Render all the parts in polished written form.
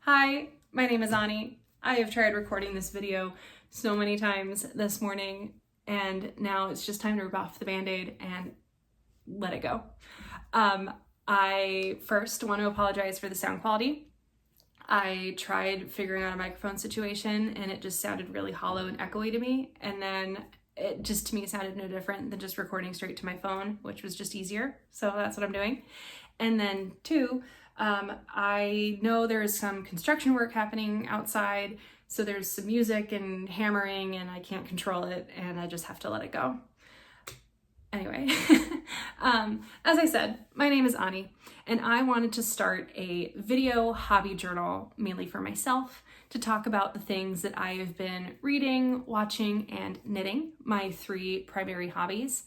Hi, my name is Ani. I have tried recording this video so many times this morning, and now it's just time to rip off the band-aid and let it go. I first want to apologize for the sound quality. I tried figuring out a microphone situation and it just sounded really hollow and echoey to me, and then it just to me sounded no different than just recording straight to my phone, which was just easier, so that's what I'm doing. And then two, I know there is some construction work happening outside, so there's some music and hammering and I can't control it and I just have to let it go. Anyway, as I said, my name is Ani and I wanted to start a video hobby journal mainly for myself to talk about the things that I have been reading, watching, and knitting, my three primary hobbies.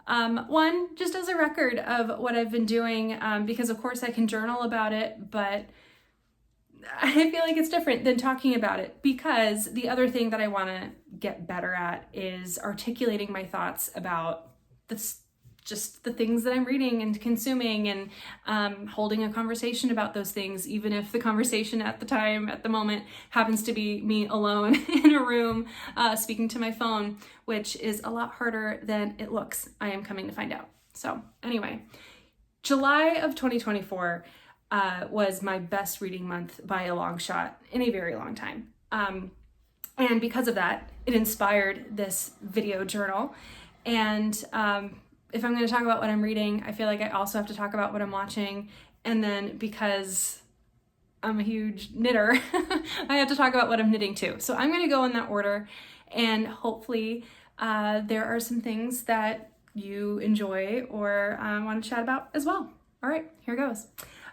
One, just as a record of what I've been doing, because of course I can journal about it, but I feel like it's different than talking about it, because the other thing that I want to get better at is articulating my thoughts about just the things that I'm reading and consuming, and holding a conversation about those things, even if the conversation at the moment happens to be me alone in a room speaking to my phone, which is a lot harder than it looks, I am coming to find out. So anyway, July of 2024 was my best reading month by a long shot in a very long time. And because of that, it inspired this video journal. And if I'm going to talk about what I'm reading, I feel like I also have to talk about what I'm watching. And then because I'm a huge knitter, I have to talk about what I'm knitting too. So I'm going to go in that order, and hopefully there are some things that you enjoy or want to chat about as well. All right, here goes.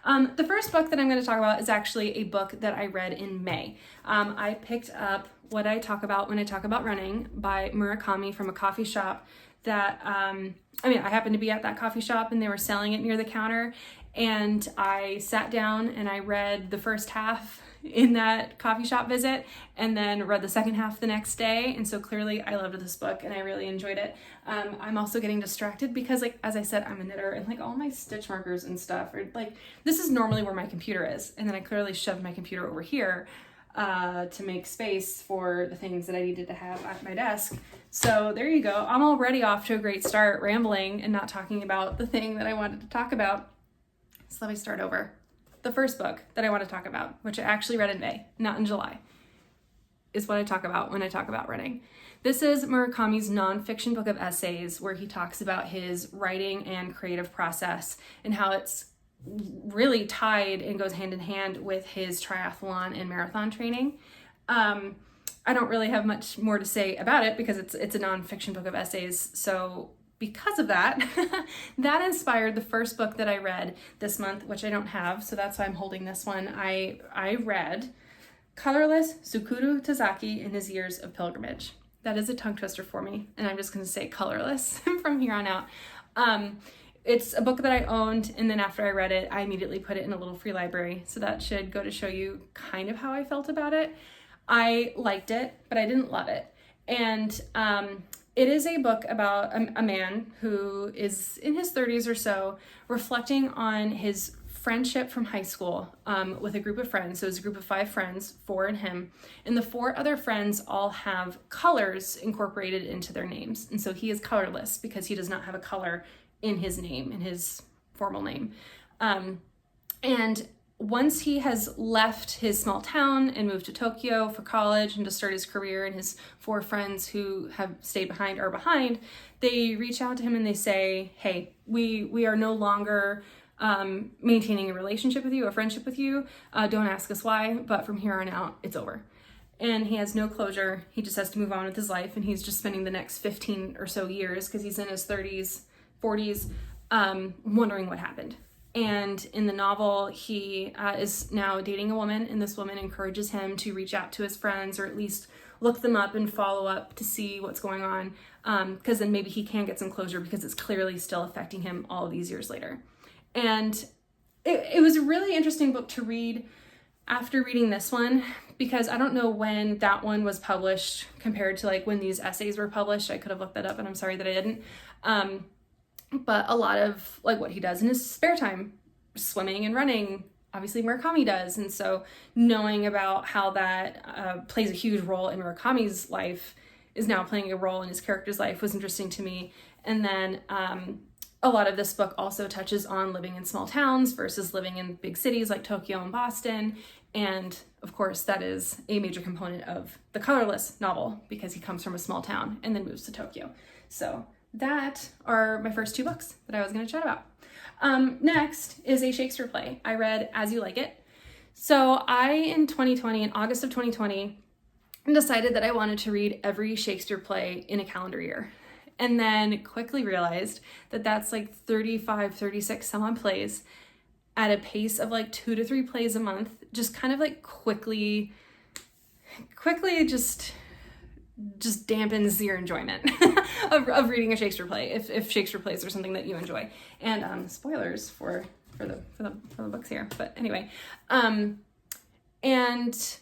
The first book that I'm going to talk about is actually a book that I read in May. I picked up What I Talk About When I Talk About Running by Murakami from a coffee shop that, I happened to be at that coffee shop and they were selling it near the counter, and I sat down and I read the first half in that coffee shop visit and then read the second half the next day. And so clearly I loved this book and I really enjoyed it. I'm also getting distracted because, like, as I said, I'm a knitter, and like all my stitch markers and stuff are like, this is normally where my computer is. And then I clearly shoved my computer over here to make space for the things that I needed to have at my desk. So there you go. I'm already off to a great start rambling and not talking about the thing that I wanted to talk about. So let me start over. The first book that I want to talk about, which I actually read in May, not in July, is What I Talk About When I Talk About Running. This is Murakami's nonfiction book of essays where he talks about his writing and creative process and how it's really tied and goes hand in hand with his triathlon and marathon training. I don't really have much more to say about it because it's a nonfiction book of essays. So because of that, that inspired the first book that I read this month, which I don't have, so that's why I'm holding this one. I read Colorless, Tsukuru, Tazaki in His Years of Pilgrimage. That is a tongue twister for me, and I'm just going to say Colorless from here on out. It's a book that I owned, and then after I read it, I immediately put it in a little free library, so that should go to show you kind of how I felt about it. I liked it, but I didn't love it. And it is a book about a man who is in his 30s or so, reflecting on his friendship from high school with a group of friends. So it's a group of 5 friends, 4 in him, and the 4 other friends all have colors incorporated into their names. And so he is colorless because he does not have a color in his name, in his formal name. And once he has left his small town and moved to Tokyo for college and to start his career, and his 4 friends who have stayed behind are behind, they reach out to him and they say, hey, we are no longer maintaining a relationship with you, a friendship with you. Don't ask us why, but from here on out, it's over. And he has no closure. He just has to move on with his life, and he's just spending the next 15 or so years, because he's in his 30s, 40s, wondering what happened. And in the novel, he is now dating a woman, and this woman encourages him to reach out to his friends, or at least look them up and follow up to see what's going on, because then maybe he can get some closure, because it's clearly still affecting him all these years later. And it was a really interesting book to read after reading this one, because I don't know when that one was published compared to like when these essays were published. I could have looked that up, and I'm sorry that I didn't. But a lot of like what he does in his spare time, swimming and running, obviously Murakami does. And so knowing about how that plays a huge role in Murakami's life is now playing a role in his character's life was interesting to me. And then a lot of this book also touches on living in small towns versus living in big cities like Tokyo and Boston. And of course, that is a major component of the Colorless novel because he comes from a small town and then moves to Tokyo. So that are my first 2 books that I was going to chat about. Next is a Shakespeare play. I read As You Like It. So in August of 2020, decided that I wanted to read every Shakespeare play in a calendar year. And then quickly realized that that's like 35, 36 some odd plays at a pace of like 2 to 3 plays a month, just kind of like quickly just dampens your enjoyment of reading a Shakespeare play if Shakespeare plays are something that you enjoy. And spoilers for the books here, but anyway, and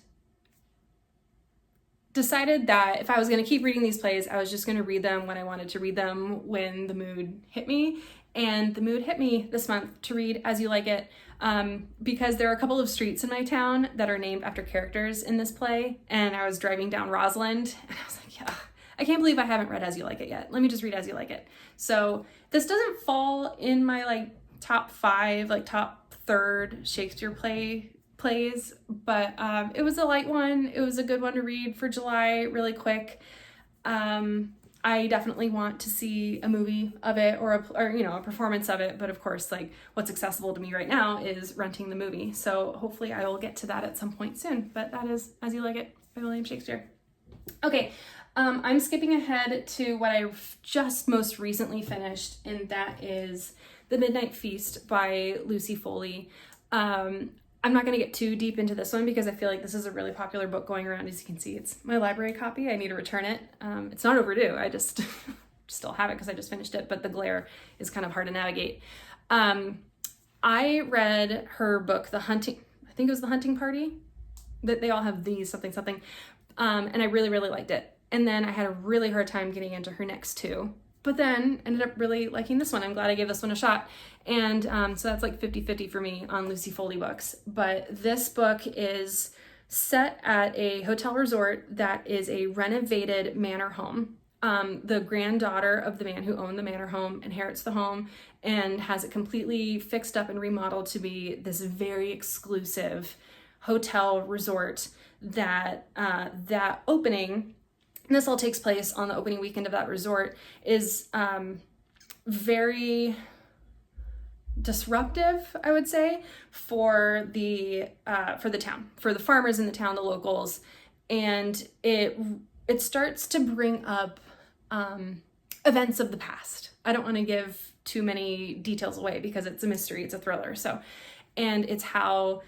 decided that if I was going to keep reading these plays, I was just going to read them when I wanted to read them, when the mood hit me. And the mood hit me this month to read As You Like It, because there are a couple of streets in my town that are named after characters in this play. And I was driving down Roseland and I was like, yeah, I can't believe I haven't read As You Like It yet. Let me just read As You Like It. So this doesn't fall in my like top 5, like top 3rd Shakespeare plays, but it was a light one. It was a good one to read for July, really quick. I definitely want to see a movie of it or a performance of it, but of course, like what's accessible to me right now is renting the movie. So hopefully I will get to that at some point soon, but that is As You Like It by William Shakespeare. Okay, I'm skipping ahead to what I've just most recently finished, and that is The Midnight Feast by Lucy Foley. I'm not going to get too deep into this one because I feel like this is a really popular book going around. As you can see, it's my library copy. I need to return it. It's not overdue. I just still have it because I just finished it, but the glare is kind of hard to navigate. I read her book, I think it was The Hunting Party, that they all have these something, and I really, really liked it. And then I had a really hard time getting into her next 2. But then ended up really liking this one. I'm glad I gave this one a shot. And so that's like 50-50 for me on Lucy Foley books. But this book is set at a hotel resort that is a renovated manor home. The granddaughter of the man who owned the manor home inherits the home and has it completely fixed up and remodeled to be this very exclusive hotel resort that opening. And this all takes place on the opening weekend of that resort, is very disruptive, I would say, for the town, for the farmers in the town, the locals, and it starts to bring up events of the past. I don't want to give too many details away because it's a mystery, it's a thriller. So, and it's how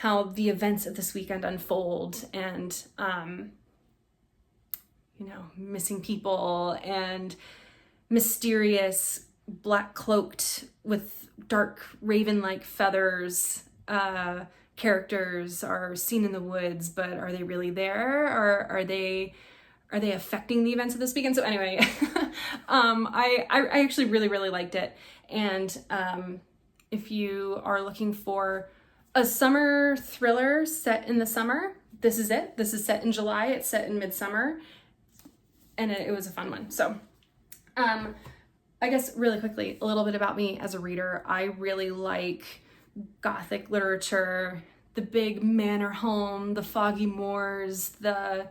the events of this weekend unfold, and missing people and mysterious black cloaked with dark raven-like feathers characters are seen in the woods, but are they really there, or are they affecting the events of this weekend? So anyway, I actually really, really liked it. And if you are looking for a summer thriller set in the summer, this is it. This is set in July. It's set in midsummer. And it was a fun one. So I guess really quickly, a little bit about me as a reader. I really like Gothic literature, the big manor home, the foggy moors, the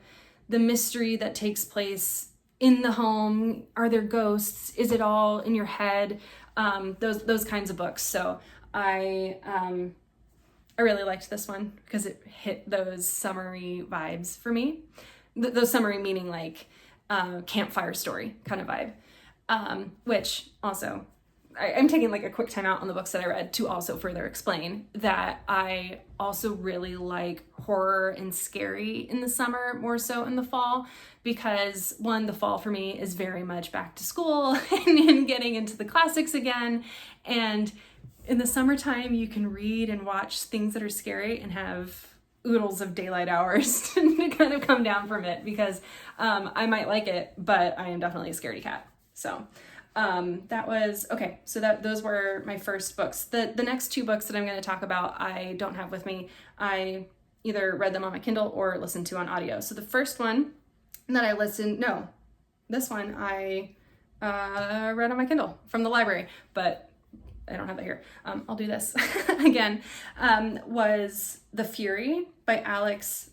mystery that takes place in the home. Are there ghosts? Is it all in your head? Those kinds of books. So I really liked this one because it hit those summery vibes for me. Those summery meaning like campfire story kind of vibe, which also I'm taking like a quick time out on the books that I read to also further explain that I also really like horror and scary in the summer more so in the fall, because one, the fall for me is very much back to school and getting into the classics again, and in the summertime you can read and watch things that are scary and have oodles of daylight hours to kind of come down from it, because I might like it, but I am definitely a scaredy cat. So That was, okay, so those were my first books. The next two books that I'm going to talk about, I don't have with me. I either read them on my Kindle or listened to on audio. So the first one that I this one I read on my Kindle from the library, but I don't have that here. I'll do this again. Was The Fury by Alex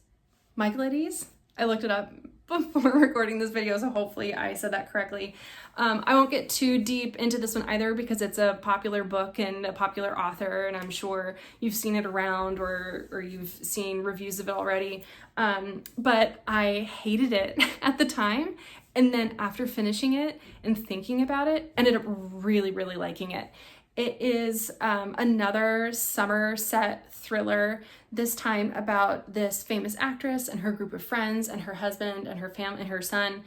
Michaelides. I looked it up before recording this video, so hopefully I said that correctly. I won't get too deep into this one either because it's a popular book and a popular author, and I'm sure you've seen it around or you've seen reviews of it already. But I hated it at the time, and then after finishing it and thinking about it, ended up really, really liking it. It is another Somerset thriller, this time about this famous actress and her group of friends and her husband and her family and her son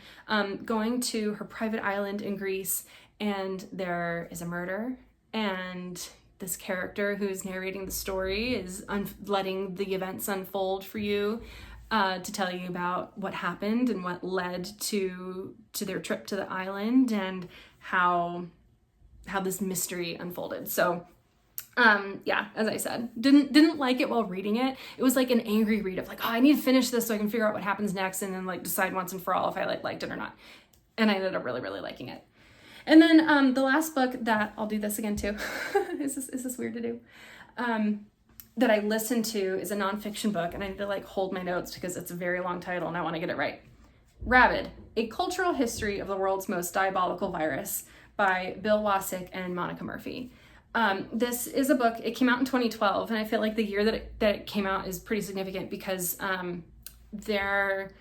going to her private island in Greece, and there is a murder, and this character who's narrating the story is letting the events unfold for you to tell you about what happened and what led to their trip to the island and how this mystery unfolded. So yeah, as I said, didn't like it while reading it. It was like an angry read of like, oh, I need to finish this so I can figure out what happens next and then like decide once and for all if I liked it or not. And I ended up really, really liking it. And then the last book that, I'll do this again too. Is this weird to do? That I listened to is a nonfiction book, and I need to like hold my notes because it's a very long title and I want to get it right. Rabid, A Cultural History of the World's Most Diabolical Virus by Bill Wasik and Monica Murphy. This is a book, it came out in 2012, and I feel like the year that it came out is pretty significant because there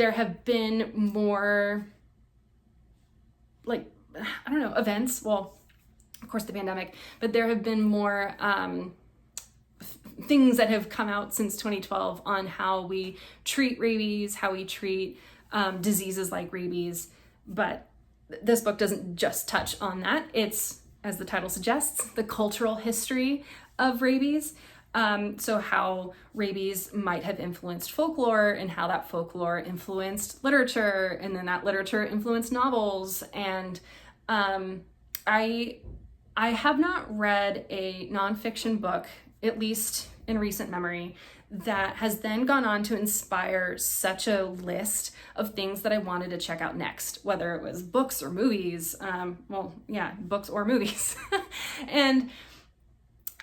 have been more, like, I don't know, events, well, of course the pandemic, but there have been more things that have come out since 2012 on how we treat rabies, how we treat diseases like rabies, but this book doesn't just touch on that. It's, as the title suggests, the cultural history of rabies. So how rabies might have influenced folklore and how that folklore influenced literature, and then that literature influenced novels. And I have not read a nonfiction book, at least in recent memory, that has then gone on to inspire such a list of things that I wanted to check out next, whether it was books or movies. Books or movies. And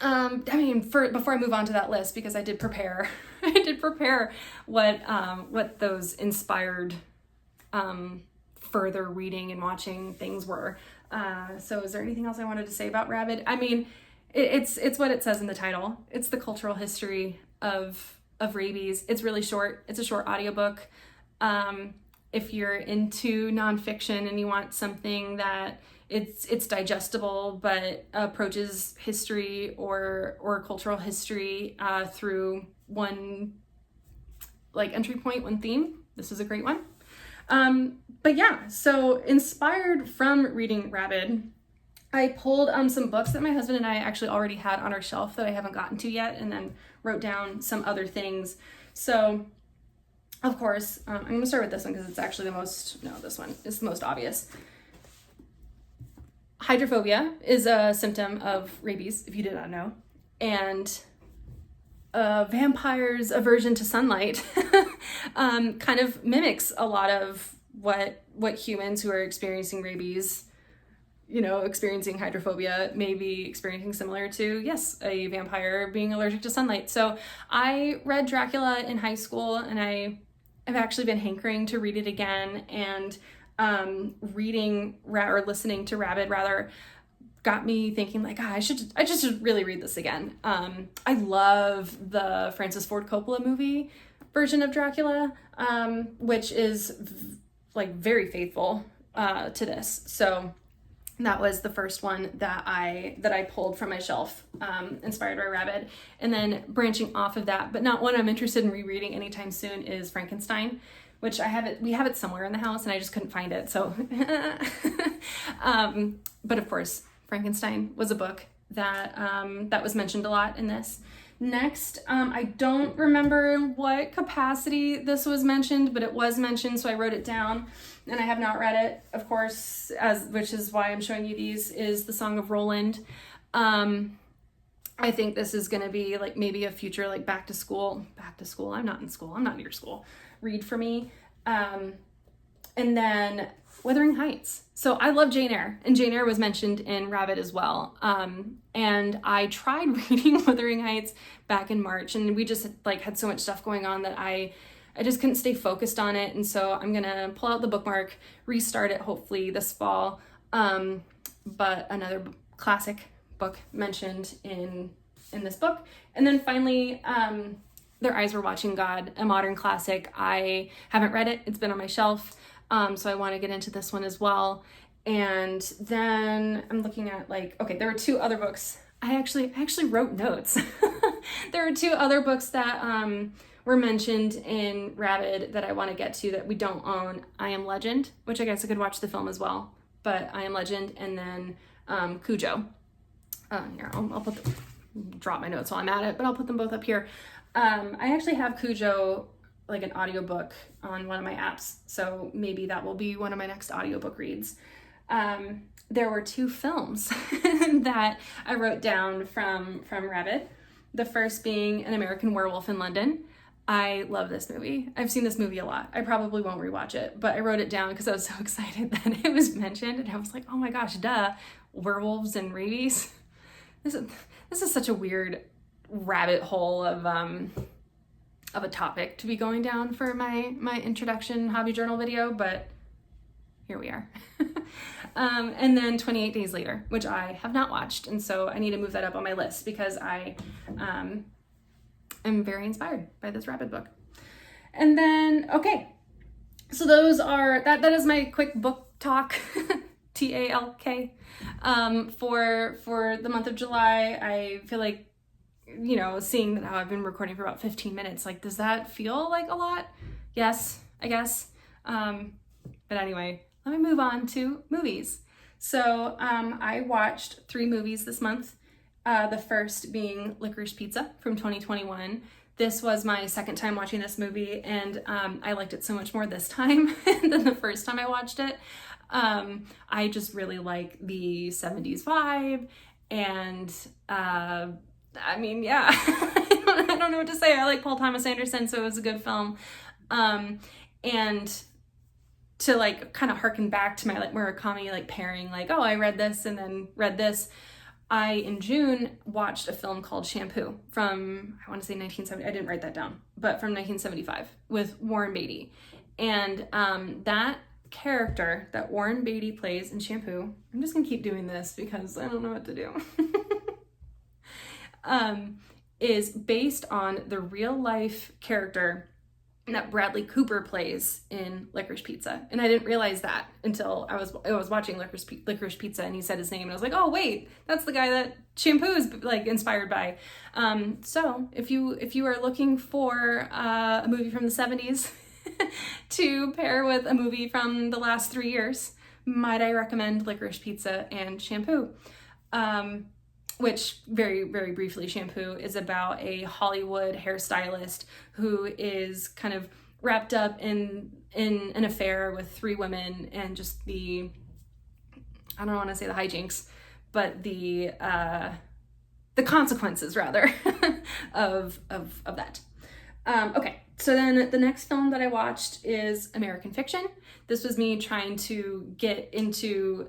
before I move on to that list, because I did prepare what those inspired further reading and watching things were. So is there anything else I wanted to say about Rabid? I mean, it's what it says in the title. It's the cultural history of rabies. It's really short. It's a short audiobook. If you're into nonfiction and you want something that it's digestible but approaches history or cultural history through one like entry point, one theme, this is a great one. But yeah, so inspired from reading Rabid, I pulled some books that my husband and I actually already had on our shelf that I haven't gotten to yet, and then wrote down some other things. So, of course, I'm going to start with this one because it's actually this one is the most obvious. Hydrophobia is a symptom of rabies, if you did not know. And vampires' aversion to sunlight kind of mimics a lot of what humans who are experiencing rabies, experiencing hydrophobia, may be experiencing, similar to, yes, a vampire being allergic to sunlight. So I read Dracula in high school, and I've actually been hankering to read it again, and listening to Rabid rather got me thinking like, I just really read this again. I love the Francis Ford Coppola movie version of Dracula, which is very faithful to this. So that was the first one that I pulled from my shelf, inspired by Rabid. And then branching off of that, but not one I'm interested in rereading anytime soon, is Frankenstein, which we have it somewhere in the house and I just couldn't find it. So, but of course, Frankenstein was a book that was mentioned a lot in this. Next, I don't remember in what capacity this was mentioned, but it was mentioned, so I wrote it down, and I have not read it, of course, which is why I'm showing you these, is the Song of Roland. I think this is going to be like maybe a future like back to school, I'm not in school, I'm not near school, read for me. And then Wuthering Heights. So I love Jane Eyre, and Jane Eyre was mentioned in Rabid as well. And I tried reading Wuthering Heights back in March, and we just like had so much stuff going on that I just couldn't stay focused on it. And so I'm gonna pull out the bookmark, restart it hopefully this fall. But another classic book mentioned in this book. And then finally, Their Eyes Were Watching God, a modern classic. I haven't read it, it's been on my shelf. So I want to get into this one as well. And then I'm looking at like, okay, there were two other books. I actually wrote notes. There are two other books that were mentioned in Rabid that I want to get to that we don't own. I Am Legend, which I guess I could watch the film as well, but I Am Legend, and then Cujo. Here, I'll drop my notes while I'm at it, but I'll put them both up here. I actually have Cujo like an audiobook on one of my apps, so maybe that will be one of my next audiobook reads. There were two films that I wrote down from Rabid. The first being An American Werewolf in London. I love this movie. I've seen this movie a lot. I probably won't rewatch it, but I wrote it down because I was so excited that it was mentioned, and I was like, oh my gosh, duh, werewolves and rabies. This is such a weird rabbit hole of a topic to be going down for my introduction hobby journal video, but here we are. And then 28 Days Later, which I have not watched, and so I need to move that up on my list because I am very inspired by this Rabid book. And then, okay, so those are, that is my quick book talk, T-A-L-K, for the month of July. I feel like, you know, seeing that how I've been recording for about 15 minutes, like, does that feel like a lot? Yes, I guess. But anyway, let me move on to movies. So I watched 3 movies this month. The first being Licorice Pizza from 2021. This was my second time watching this movie, and I liked it so much more this time than the first time I watched it. I just really like the 70s vibe, and I mean, yeah, I don't know what to say. I like Paul Thomas Anderson, so it was a good film. And to like kind of harken back to my like Murakami like pairing, like, oh, I read this and then read this. I, in June, watched a film called Shampoo from, I want to say 1970, I didn't write that down, but from 1975 with Warren Beatty. And that character that Warren Beatty plays in Shampoo, I'm just gonna keep doing this because I don't know what to do, is based on the real life character that Bradley Cooper plays in Licorice Pizza. And I didn't realize that until I was watching Licorice Pizza and he said his name, and I was like, oh wait, that's the guy that Shampoo is like inspired by. So if you are looking for a movie from the 70s to pair with a movie from the last 3 years, might I recommend Licorice Pizza and Shampoo. Which, very, very briefly, Shampoo is about a Hollywood hairstylist who is kind of wrapped up in an affair with 3 women, and just the, I don't want to say the hijinks, but the consequences, rather, of that. Okay, so then the next film that I watched is American Fiction. This was me trying to get into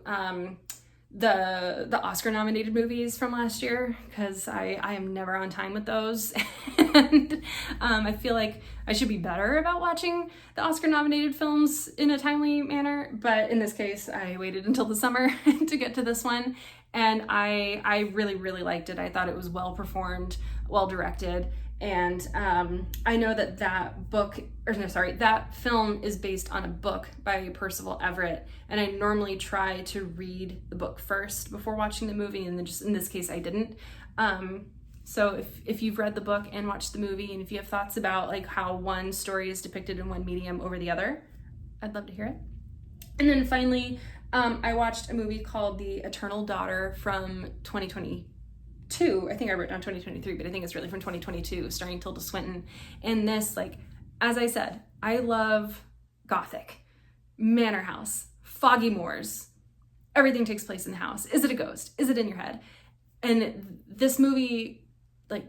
the Oscar nominated movies from last year, because I am never on time with those. And I feel like I should be better about watching the Oscar nominated films in a timely manner, but in this case I waited until the summer to get to this one, and I really, really liked it. I thought it was well performed, well directed, and I know that film is based on a book by Percival Everett, and I normally try to read the book first before watching the movie, and then just in this case I didn't. So if you've read the book and watched the movie, and if you have thoughts about like how one story is depicted in one medium over the other, I'd love to hear it. And then finally, I watched a movie called The Eternal Daughter from 2020. I think I wrote down 2023, but I think it's really from 2022, starring Tilda Swinton. And this, like, as I said, I love Gothic, Manor House, foggy moors. Everything takes place in the house. Is it a ghost? Is it in your head? And this movie, like,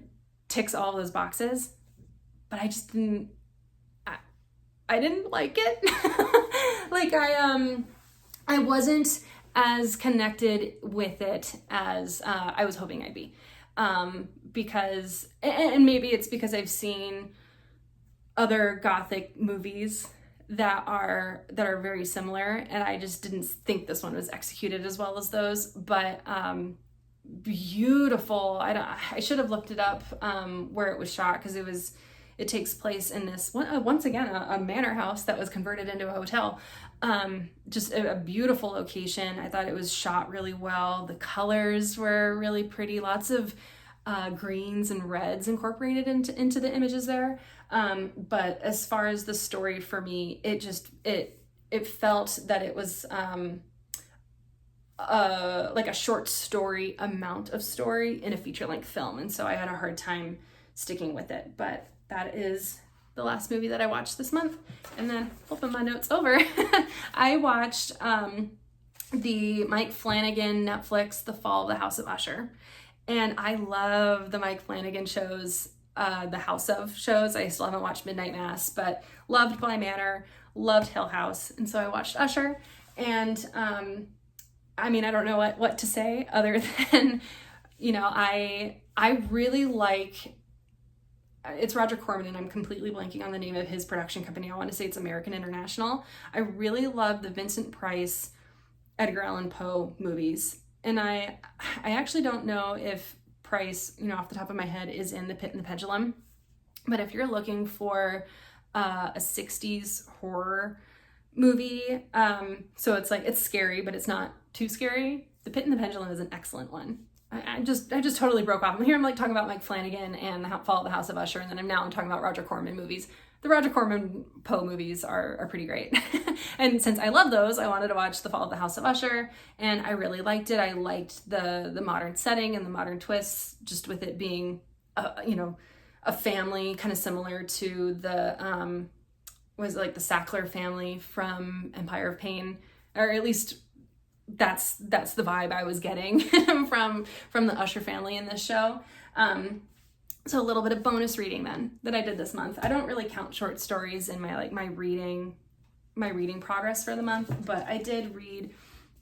ticks all of those boxes, but I just didn't, I didn't like it. Like, I wasn't as connected with it as I was hoping I'd be. Because, and maybe it's because I've seen other Gothic movies that are very similar, and I just didn't think this one was executed as well as those, but beautiful. I should have looked it up where it was shot, because it takes place in this, once again, a manor house that was converted into a hotel. Just a beautiful location. I thought it was shot really well. The colors were really pretty. Lots of greens and reds incorporated into the images there. But as far as the story for me, it felt that it was like a short story amount of story in a feature-length film. And so I had a hard time sticking with it. But that is the last movie that I watched this month. And then flipping my notes over, I watched the Mike Flanagan Netflix, The Fall of the House of Usher. And I love the Mike Flanagan shows, the House of shows. I still haven't watched Midnight Mass, but loved Bly Manor, loved Hill House. And so I watched Usher. And I mean, I don't know what to say other than, you know, I really like, it's Roger Corman, and I'm completely blanking on the name of his production company. I want to say it's American International. I really love the Vincent Price, Edgar Allan Poe movies. And I actually don't know if Price, you know, off the top of my head, is in The Pit and the Pendulum. But if you're looking for a 60s horror movie, so it's like, it's scary, but it's not too scary, The Pit and the Pendulum is an excellent one. I just totally broke off. I'm like talking about Mike Flanagan and The Fall of the House of Usher, and then I'm talking about Roger Corman movies. The Roger Corman Poe movies are pretty great. And since I love those, I wanted to watch The Fall of the House of Usher, and I really liked it. I liked the modern setting and the modern twists, just with it being a family kind of similar to the was it like the Sackler family from Empire of Pain, or at least that's the vibe I was getting from the Usher family in this show. So a little bit of bonus reading then that I did this month. I don't really count short stories in my reading progress for the month, but I did read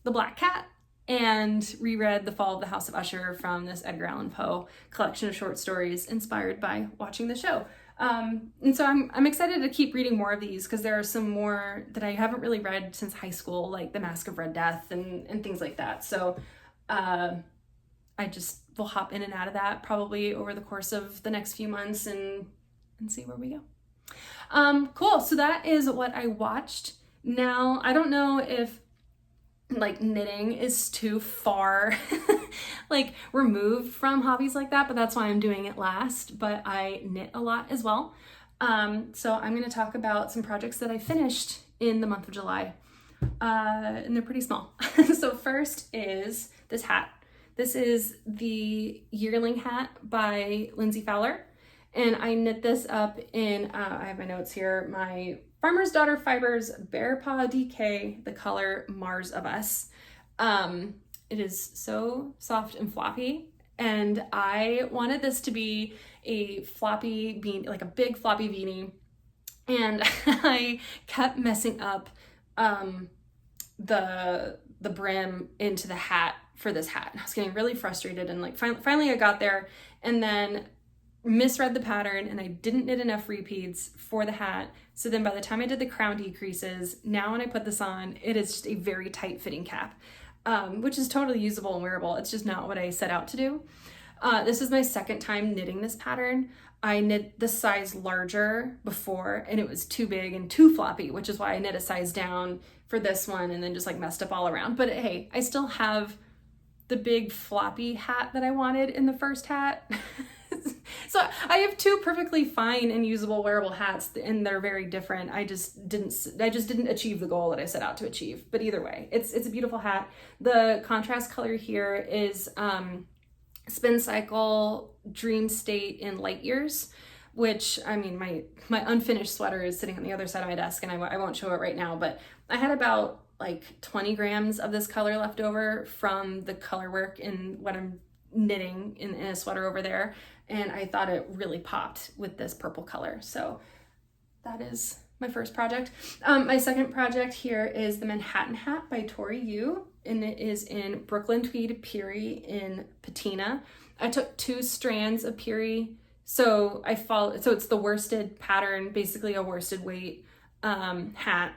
The Black Cat and reread The Fall of the House of Usher from this Edgar Allan Poe collection of short stories inspired by watching the show. And so I'm excited to keep reading more of these, because there are some more that I haven't really read since high school, like The Mask of Red Death and things like that. So I just will hop in and out of that probably over the course of the next few months and see where we go. Cool. So that is what I watched. Now, I don't know if like knitting is too far like removed from hobbies like that, but that's why I'm doing it last. But I knit a lot as well. So I'm going to talk about some projects that I finished in the month of July. And they're pretty small. So first is this hat. This is the Yearling hat by Lindsay Fowler. And I knit this up in, I have my notes here, my Farmer's Daughter Fibers Bear Paw DK, the color Mars of Us. It is so soft and floppy, and I wanted this to be a floppy beanie, like a big floppy beanie, and I kept messing up the brim into the hat for this hat. And I was getting really frustrated, and like finally I got there, and then misread the pattern, and I didn't knit enough repeats for the hat. So then by the time I did the crown decreases, now when I put this on, it is just a very tight fitting cap, which is totally usable and wearable. It's just not what I set out to do. This is my second time knitting this pattern. I knit the size larger before, and it was too big and too floppy, which is why I knit a size down for this one and then just like messed up all around. But hey, I still have the big floppy hat that I wanted in the first hat. So I have two perfectly fine and usable wearable hats, and they're very different. I just didn't achieve the goal that I set out to achieve. But either way, it's a beautiful hat. The contrast color here is Spin Cycle Dream State in Light Years, which, I mean, my unfinished sweater is sitting on the other side of my desk, and I won't show it right now, but I had about like 20 grams of this color left over from the color work in what I'm knitting in a sweater over there, and I thought it really popped with this purple color. So that is my first project. My second project here is the Manhattan Hat by Tori Yu, and it is in Brooklyn Tweed Piri in patina. I took 2 strands of Piri, so it's the worsted pattern, basically a worsted weight hat.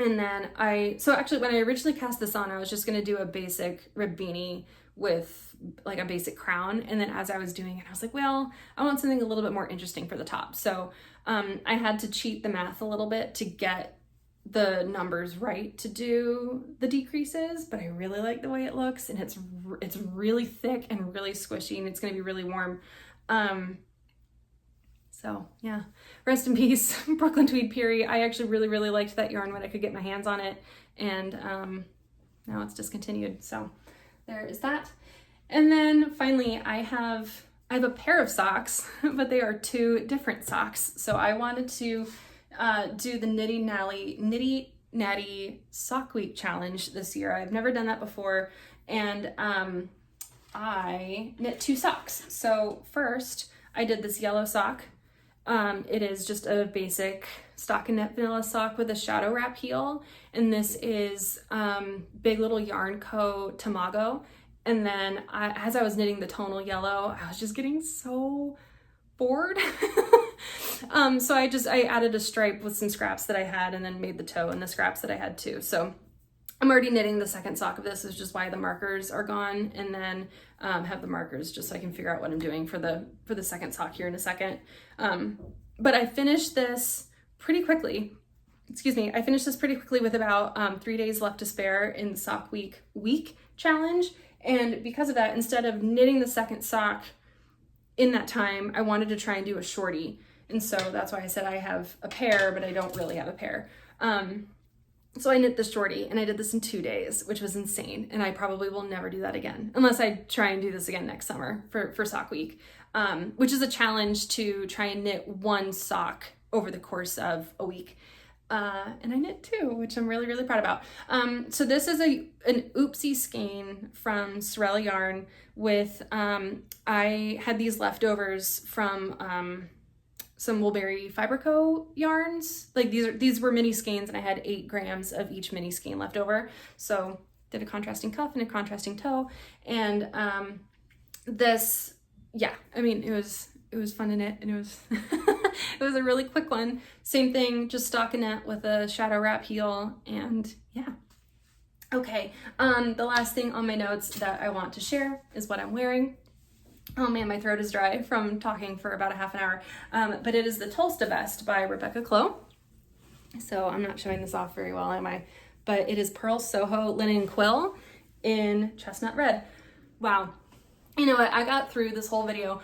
And then actually when I originally cast this on, I was just gonna do a basic rib beanie with like a basic crown. And then as I was doing it, I was like, well, I want something a little bit more interesting for the top. So I had to cheat the math a little bit to get the numbers right to do the decreases, but I really like the way it looks, and it's really thick and really squishy, and it's gonna be really warm. So yeah, rest in peace, Brooklyn Tweed Piri. I actually really, really liked that yarn when I could get my hands on it, and now it's discontinued. So there is that. And then finally, I have a pair of socks, but they are 2 different socks. So I wanted to do the Nitty Natty Sock Week Challenge this year. I've never done that before, and I knit 2 socks. So first, I did this yellow sock. It is just a basic stockinette vanilla sock with a shadow wrap heel, and this is Big Little Yarn Co. Tamago. And then as I was knitting the tonal yellow, I was just getting so bored. So I added a stripe with some scraps that I had, and then made the toe and the scraps that I had too. So I'm already knitting the second sock of this, is just why the markers are gone, and then have the markers just so I can figure out what I'm doing for the second sock here in a second. But I finished this pretty quickly. I finished this pretty quickly with about 3 days left to spare in the Sock Week challenge. And because of that, instead of knitting the second sock in that time, I wanted to try and do a shorty. And so that's why I said I have a pair, but I don't really have a pair. So I knit the shorty, and I did this in 2 days, which was insane. And I probably will never do that again, unless I try and do this again next summer for Sock Week, which is a challenge to try and knit 1 sock over the course of a week. And I knit 2, which I'm really, really proud about. So this is an oopsie skein from Sorella Yarn with, I had these leftovers from some Woolberry Fiberco yarns. Like these were mini skeins, and I had 8 grams of each mini skein left over. So did a contrasting cuff and a contrasting toe. And this, yeah, I mean, it was fun to knit, and it was it was a really quick one. Same thing, just stockinette with a shadow wrap heel, and yeah. Okay, the last thing on my notes that I want to share is what I'm wearing. Oh man, my throat is dry from talking for about a half an hour. But it is the Tulsta vest by Rebecca Clow. So I'm not showing this off very well, am I? But it is Pearl Soho linen quill in chestnut red. Wow. You know what? I got through this whole video.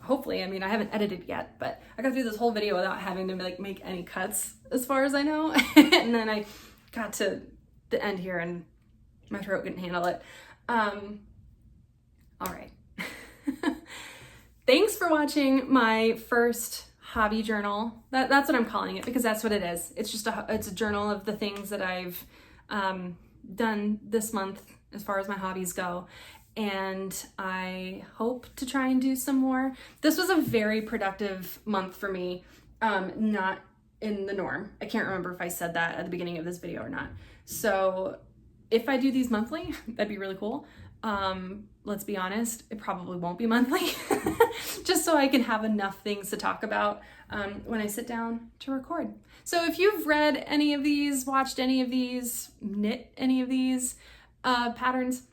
Hopefully, I mean, I haven't edited yet, but I got through this whole video without having to like make any cuts as far as I know. And then I got to the end here and my throat couldn't handle it. All right. Thanks for watching my first hobby journal. That's what I'm calling it, because that's what it is. It's just it's a journal of the things that I've done this month as far as my hobbies go. And I hope to try and do some more. This was a very productive month for me, not in the norm. I can't remember if I said that at the beginning of this video or not. So if I do these monthly, that'd be really cool. Let's be honest, it probably won't be monthly, just so I can have enough things to talk about when I sit down to record. So if you've read any of these, watched any of these, knit any of these patterns,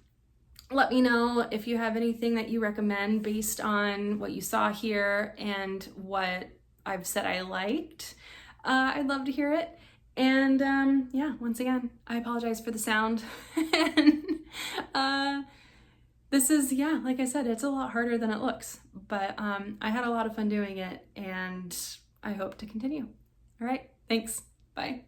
let me know if you have anything that you recommend based on what you saw here and what I've said I liked. I'd love to hear it. And yeah, once again, I apologize for the sound. And this is, yeah, like I said, it's a lot harder than it looks, but I had a lot of fun doing it, and I hope to continue. All right, thanks. Bye.